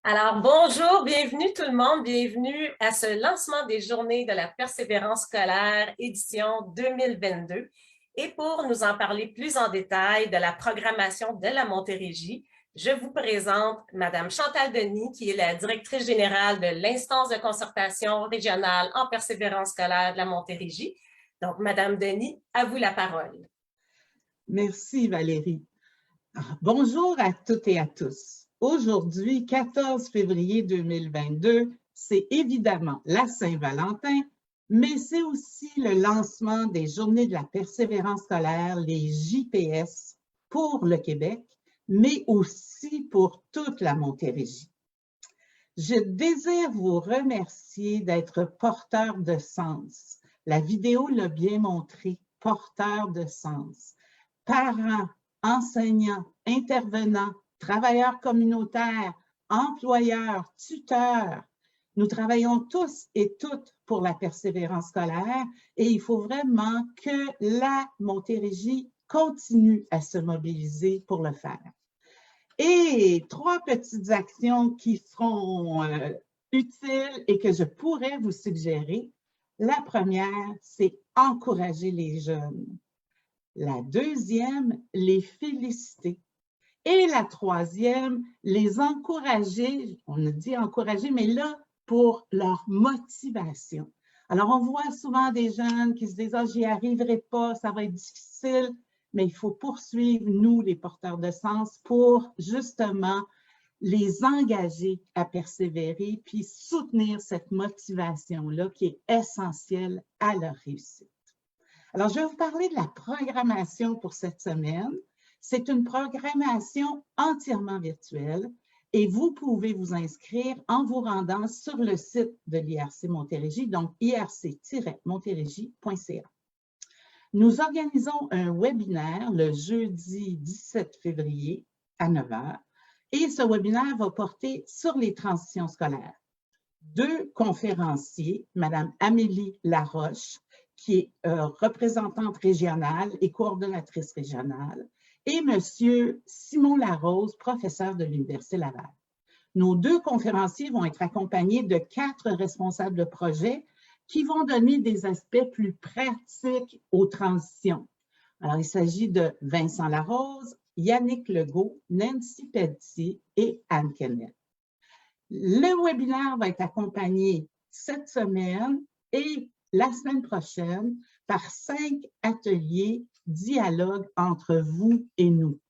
Alors, bonjour, bienvenue tout le monde, bienvenue à ce lancement des Journées de la persévérance scolaire, édition 2022. Et pour nous en parler plus en détail de la programmation de la Montérégie, je vous présente Madame Chantal Denis, qui est la directrice générale de l'instance de concertation régionale en persévérance scolaire de la Montérégie. Donc, Madame Denis, à vous la parole. Merci Valérie. Bonjour à toutes et à tous. Aujourd'hui, 14 février 2022, c'est évidemment la Saint-Valentin, mais c'est aussi le lancement des Journées de la persévérance scolaire, les JPS, pour le Québec, mais aussi pour toute la Montérégie. Je désire vous remercier d'être porteur de sens. La vidéo l'a bien montré, porteur de sens. Parents, enseignants, intervenants, travailleurs communautaires, employeurs, tuteurs. Nous travaillons tous et toutes pour la persévérance scolaire et il faut vraiment que la Montérégie continue à se mobiliser pour le faire. Et 3 petites actions qui seront utiles et que je pourrais vous suggérer. La première, c'est encourager les jeunes. La deuxième, les féliciter. Et la troisième, les encourager, on a dit encourager, mais là, pour leur motivation. Alors, on voit souvent des jeunes qui se disent « Ah, j'y arriverai pas, ça va être difficile », mais il faut poursuivre, nous, les porteurs de sens, pour justement les engager à persévérer puis soutenir cette motivation-là qui est essentielle à leur réussite. Alors, je vais vous parler de la programmation pour cette semaine. C'est une programmation entièrement virtuelle et vous pouvez vous inscrire en vous rendant sur le site de l'IRC Montérégie, donc irc-montérégie.ca. Nous organisons un webinaire le jeudi 17 février à 9 h et ce webinaire va porter sur les transitions scolaires. 2 conférenciers, Mme Amélie Laroche, qui est représentante régionale et coordonnatrice régionale, et M. Simon Larose, professeur de l'Université Laval. Nos 2 conférenciers vont être accompagnés de 4 responsables de projet qui vont donner des aspects plus pratiques aux transitions. Alors, il s'agit de Vincent Larose, Yannick Legault, Nancy Pelletier et Anne Kenneth. Le webinaire va être accompagné cette semaine et la semaine prochaine par 5 ateliers dialogue entre vous et nous.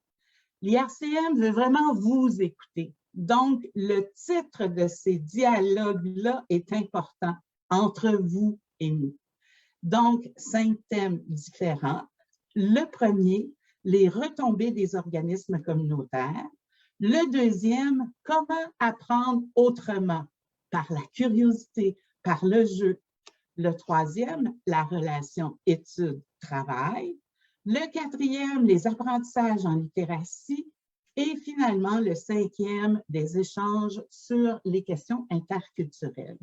L'IRCM veut vraiment vous écouter. Donc, le titre de ces dialogues-là est important, entre vous et nous. Donc, 5 thèmes différents. Le premier, les retombées des organismes communautaires. Le deuxième, comment apprendre autrement, par la curiosité, par le jeu. Le troisième, la relation études-travail. Le quatrième, les apprentissages en littératie. Et finalement, le 5e, des échanges sur les questions interculturelles.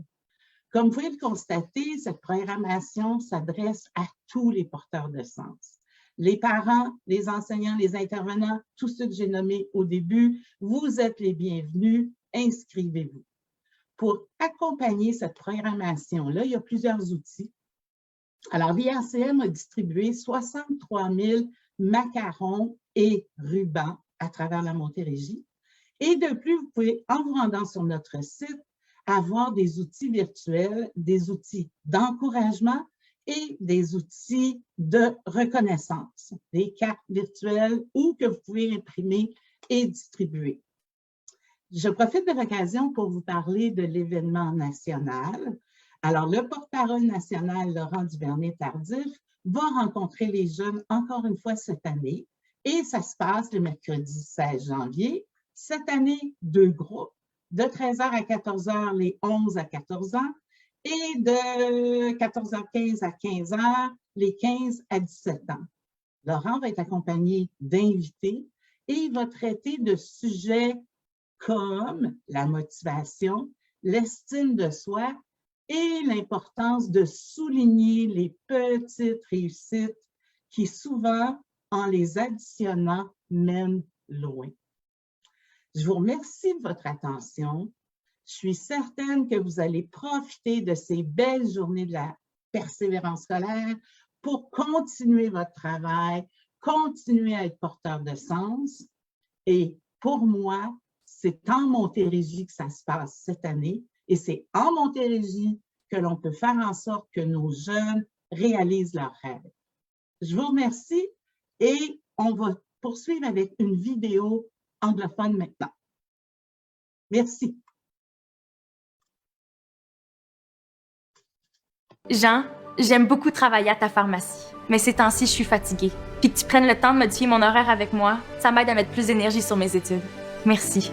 Comme vous pouvez le constater, cette programmation s'adresse à tous les porteurs de sens. Les parents, les enseignants, les intervenants, tous ceux que j'ai nommés au début, vous êtes les bienvenus, inscrivez-vous. Pour accompagner cette programmation-là, il y a plusieurs outils. Alors, l'IRCM a distribué 63 000 macarons et rubans à travers la Montérégie. Et de plus, vous pouvez, en vous rendant sur notre site, avoir des outils virtuels, des outils d'encouragement et des outils de reconnaissance, des cartes virtuelles ou que vous pouvez imprimer et distribuer. Je profite de l'occasion pour vous parler de l'événement national. Alors, le porte-parole national, Laurent Duvernay-Tardif, va rencontrer les jeunes encore une fois cette année et ça se passe le mercredi 16 janvier. Cette année, 2 groupes, de 13 h à 14 h, les 11 à 14 ans, et de 14h15 à 15 h, les 15 à 17 ans. Laurent va être accompagné d'invités et il va traiter de sujets comme la motivation, l'estime de soi et l'importance de souligner les petites réussites qui souvent, en les additionnant, mènent loin. Je vous remercie de votre attention Je suis certaine que vous allez profiter de ces belles journées de la persévérance scolaire pour continuer votre travail, continuer à être porteur de sens. Et pour moi, c'est en Montérégie que ça se passe cette année et c'est en Montérégie que l'on peut faire en sorte que nos jeunes réalisent leurs rêves. Je vous remercie et on va poursuivre avec une vidéo anglophone maintenant. Merci. Jean, j'aime beaucoup travailler à ta pharmacie, mais ces temps-ci, je suis fatiguée. Puis que tu prennes le temps de modifier mon horaire avec moi, ça m'aide à mettre plus d'énergie sur mes études. Merci.